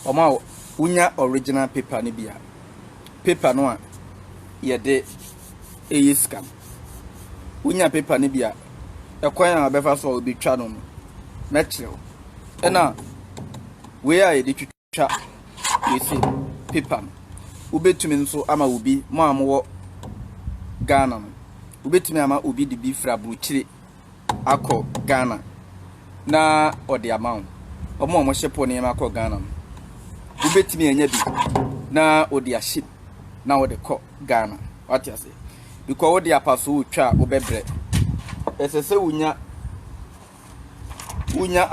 Oma unya original paper ni bia. Paper no a ye de scam. Unya paper ni bia. Ekwan a befa so obi twa no. Na kire. Ena we a ye de twitwa you see paper. Ubetumi nso ama ubi mo amwo Ghana. Ubetumi ama ubi de bi fra bruchire akọ Ghana. Na odi amount. Omo hyepo ne ma akọ Ghana. Ubetumi enya bi na odi aship na odi kọ Ghana. What you say? Because odi apaso utwa obebre. Esese unya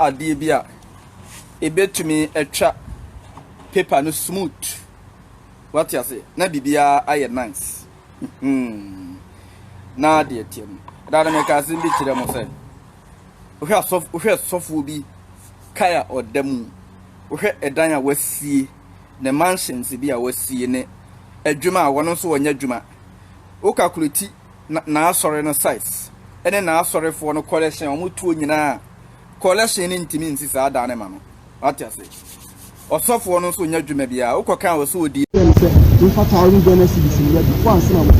ade bi a ebetumi etwa paper no smooth. What you say? Na bibia aye nice. Na de tiem. Da na me ka sin bi kire mo say. Ohwe sofo bi kaya odamu. Ohwe edan a wasie ne mansions bi a wasie ne adwuma a wono so wonya adwuma. O calculate na asore no size. Ene na asore fo no collection o mutuo nyina collection ni ntimi nsi sa da ne ma no. What you say? Osofo no so nya adwuma bia o kokan wo so odi in fact our Genesis in here before and some of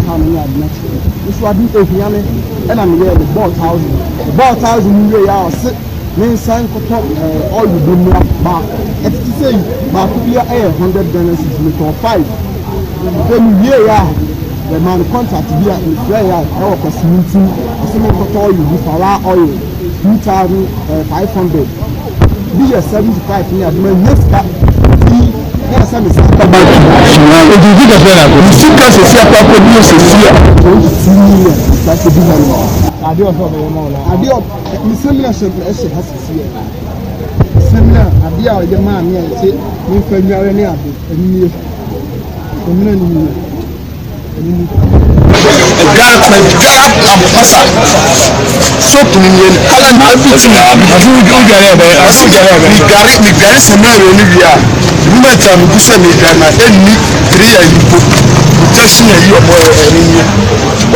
how many are next this was the ohiane and I'm here the ball 1000 we are sit men sign ko top all you do back et to say back be 100 Genesis with 5 then here the man contract be in prayer our community some ko to you for oil 2500 be a 75 near the next yes, I'm saying about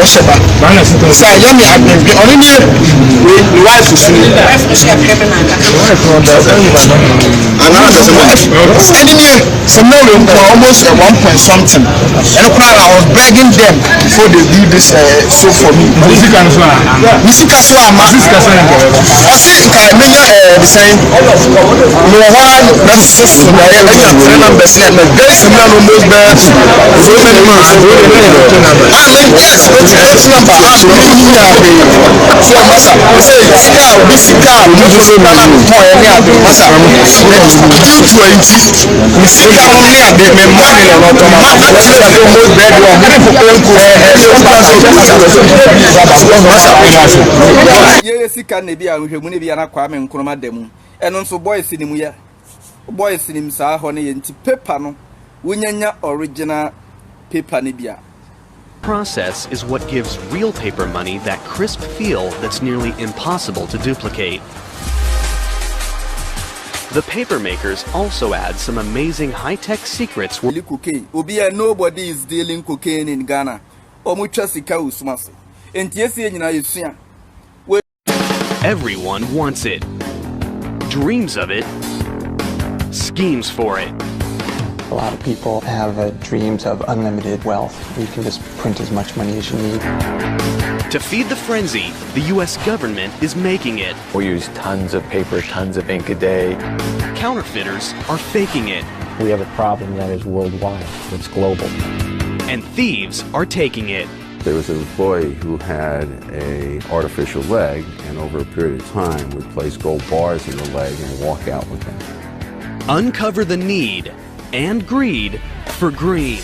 Bohyeba. So I am only we wife is almost 1 point something. And I was begging them before they do this show for me. SIKA ne bia hwehwemu ne bia na Kwame nkroma demu eno nso boys ni mu ya boys ni msa ho ne yenti paper no wunyanya original paper ne bia. Process is what gives real paper money that crisp feel that's nearly impossible to duplicate. The paper makers also add some amazing high-tech secrets. Nobody is dealing cocaine in Ghana. Everyone wants it, dreams of it, schemes for it. A lot of people have dreams of unlimited wealth. You can just print as much money as you need. To feed the frenzy, the U.S. government is making it. We use tons of paper, tons of ink a day. Counterfeiters are faking it. We have a problem that is worldwide. It's global. And thieves are taking it. There was an employee who had an artificial leg, and over a period of time would place gold bars in the leg and walk out with them. Uncover the need and greed for green.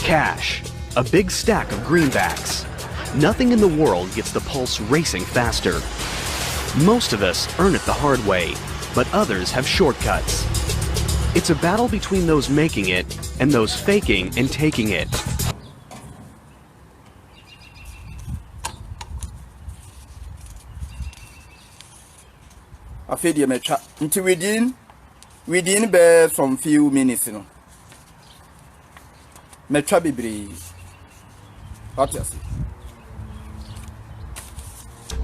Cash, a big stack of greenbacks. Nothing in the world gets the pulse racing faster. Most of us earn it the hard way, but others have shortcuts. It's a battle between those making it and those faking and taking it. Afedi mecha nti within be some few minutes no mecha bebre what you say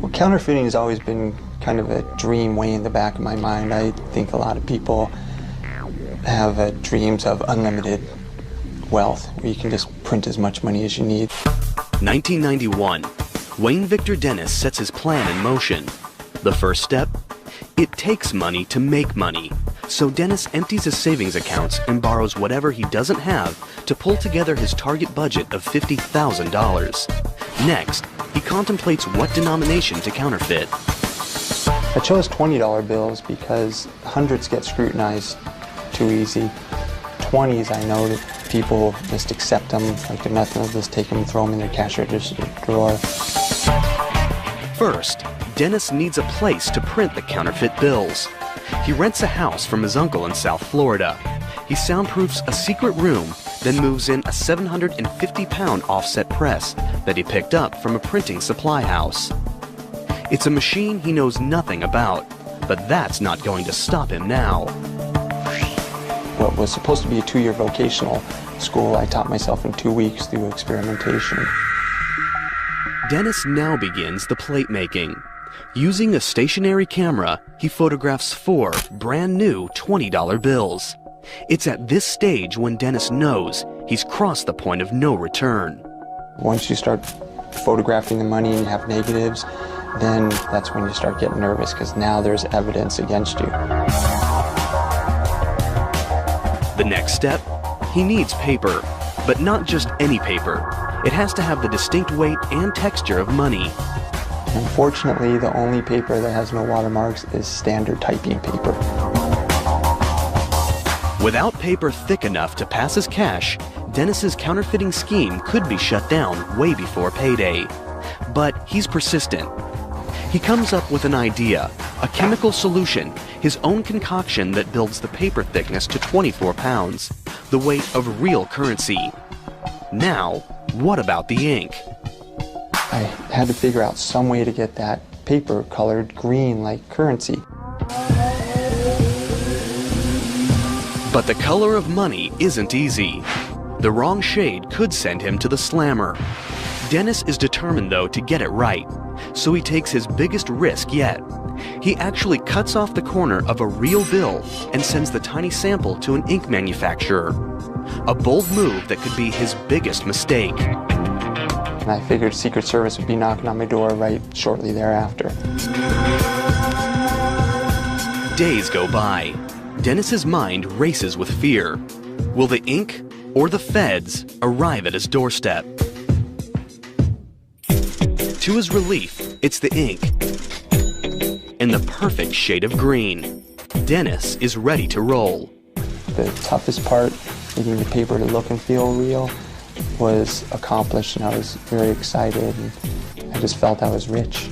Well, counterfeiting has always been kind of a dream way in the back of my mind. I think a lot of people have dreams of unlimited wealth, where you can just print as much money as you need. 1991. Wayne Victor Dennis sets his plan in motion. The first step? It takes money to make money. So Dennis empties his savings accounts and borrows whatever he doesn't have to pull together his target budget of $50,000. Next, he contemplates what denomination to counterfeit. I chose $20 bills because hundreds get scrutinized too easy. 20s, I know that people just accept them like they're nothing. They'll just take them and throw them in their cash register drawer. First, Dennis needs a place to print the counterfeit bills. He rents a house from his uncle in South Florida. He soundproofs a secret room, then moves in a 750-pound offset press that he picked up from a printing supply house. It's a machine he knows nothing about, but that's not going to stop him now. What was supposed to be a 2-year vocational school, I taught myself in 2 weeks through experimentation. Dennis now begins the plate making. Using a stationary camera, he photographs 4 brand new $20 bills. It's at this stage when Dennis knows he's crossed the point of no return. Once you start photographing the money and you have negatives, then that's when you start getting nervous, because now there's evidence against you. The next step? He needs paper, but not just any paper. It has to have the distinct weight and texture of money. Unfortunately, the only paper that has no watermarks is standard typing paper. Without paper thick enough to pass as cash, Dennis's counterfeiting scheme could be shut down way before payday. But he's persistent. He comes up with an idea, a chemical solution, his own concoction that builds the paper thickness to 24 pounds, the weight of real currency. Now, what about the ink? I had to figure out some way to get that paper colored green like currency. But the color of money isn't easy. The wrong shade could send him to the slammer. Dennis is determined, though, to get it right, so he takes his biggest risk yet. He actually cuts off the corner of a real bill and sends the tiny sample to an ink manufacturer. A bold move that could be his biggest mistake. And I figured Secret Service would be knocking on my door right shortly thereafter. Days go by. Dennis's mind races with fear. Will the ink or the feds arrive at his doorstep? To his relief, it's the ink, in the perfect shade of green. Dennis is ready to roll. The toughest part, getting the paper to look and feel real, was accomplished, and I was very excited, and I just felt I was rich.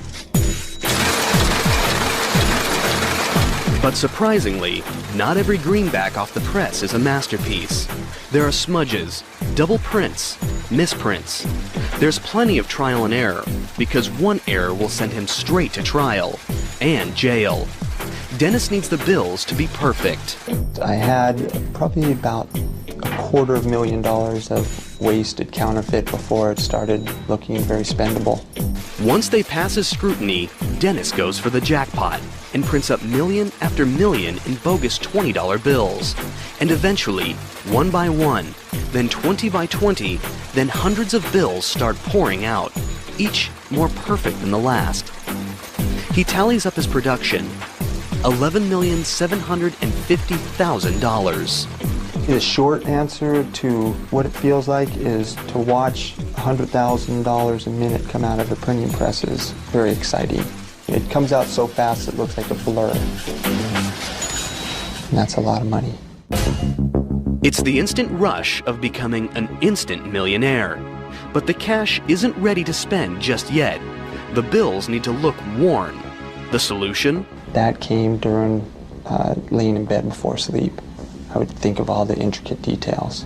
But surprisingly, not every greenback off the press is a masterpiece. There are smudges, double prints, misprints. There's plenty of trial and error, because one error will send him straight to trial and jail. Dennis needs the bills to be perfect. I had probably about $250,000 of wasted counterfeit before it started looking very spendable. Once they pass his scrutiny, Dennis goes for the jackpot and prints up million after million in bogus $20 bills. And eventually, one by one, then 20 by 20, then hundreds of bills start pouring out, each more perfect than the last. He tallies up his production, $11,750,000. The short answer to what it feels like is to watch $100,000 a minute come out of a printing press is very exciting. It comes out so fast it looks like a blur. And that's a lot of money. It's the instant rush of becoming an instant millionaire. But the cash isn't ready to spend just yet. The bills need to look worn. The solution? That came during laying in bed before sleep. I would think of all the intricate details.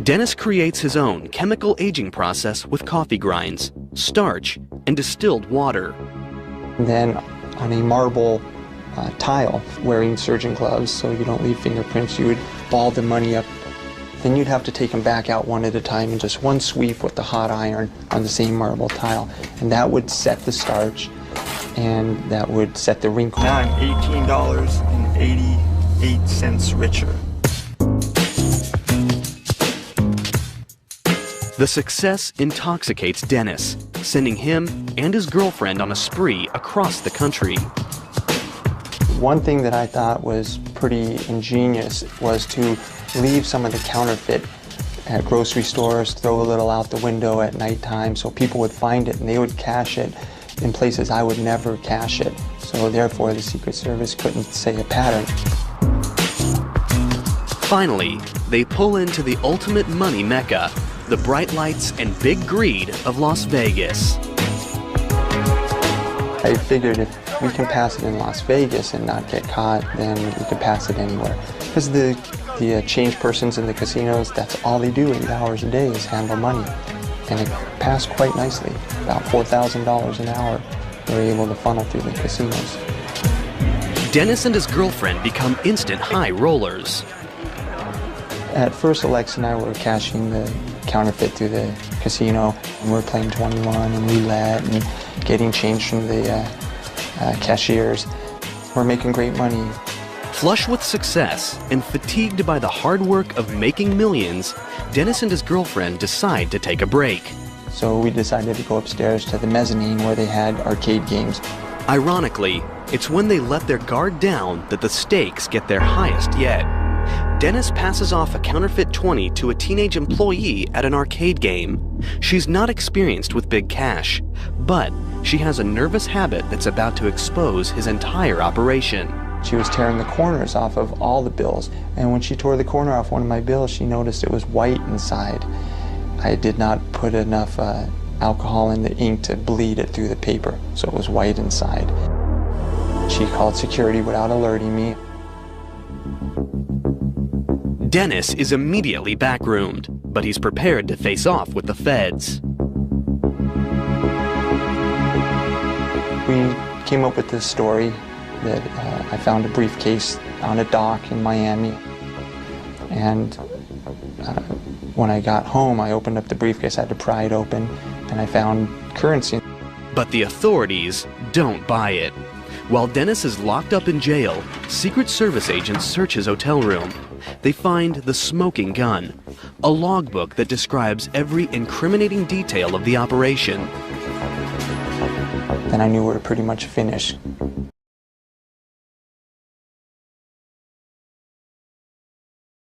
Dennis creates his own chemical aging process with coffee grinds, starch, and distilled water. And then on a marble tile, wearing surgeon gloves so you don't leave fingerprints, you would ball the money up. Then you'd have to take them back out one at a time in just one sweep with the hot iron on the same marble tile. And that would set the starch, and that would set the wrinkle. Now I'm $18.88 richer. The success intoxicates Dennis, sending him and his girlfriend on a spree across the country. One thing that I thought was pretty ingenious was to leave some of the counterfeit at grocery stores, throw a little out the window at nighttime so people would find it and they would cache it in places I would never cache it. So therefore the Secret Service couldn't say a pattern. Finally, they pull into the ultimate money mecca, the bright lights and big greed of Las Vegas. I figured if we can pass it in Las Vegas and not get caught, then we can pass it anywhere. Because the change persons in the casinos, that's all they do 8 hours a day is handle money. And it passed quite nicely, about $4,000 an hour we were able to funnel through the casinos. Dennis and his girlfriend become instant high rollers. At first, Alex and I were cashing the counterfeit through the casino, and we were playing 21 and roulette and getting change from the cashiers. We're making great money. Flush with success and fatigued by the hard work of making millions, Dennis and his girlfriend decide to take a break. So we decided to go upstairs to the mezzanine where they had arcade games. Ironically, it's when they let their guard down that the stakes get their highest yet. Dennis passes off a counterfeit 20 to a teenage employee at an arcade game. She's not experienced with big cash, but she has a nervous habit that's about to expose his entire operation. She was tearing the corners off of all the bills, and when she tore the corner off one of my bills, she noticed it was white inside. I did not put enough alcohol in the ink to bleed it through the paper, so it was white inside. She called security without alerting me. Dennis is immediately backroomed, but he's prepared to face off with the feds. We came up with this story that I found a briefcase on a dock in Miami, and when I got home, I opened up the briefcase, I had to pry it open, and I found currency. But the authorities don't buy it. While Dennis is locked up in jail, Secret Service agents search his hotel room. They find the smoking gun, a logbook that describes every incriminating detail of the operation. Then I knew we were pretty much finished.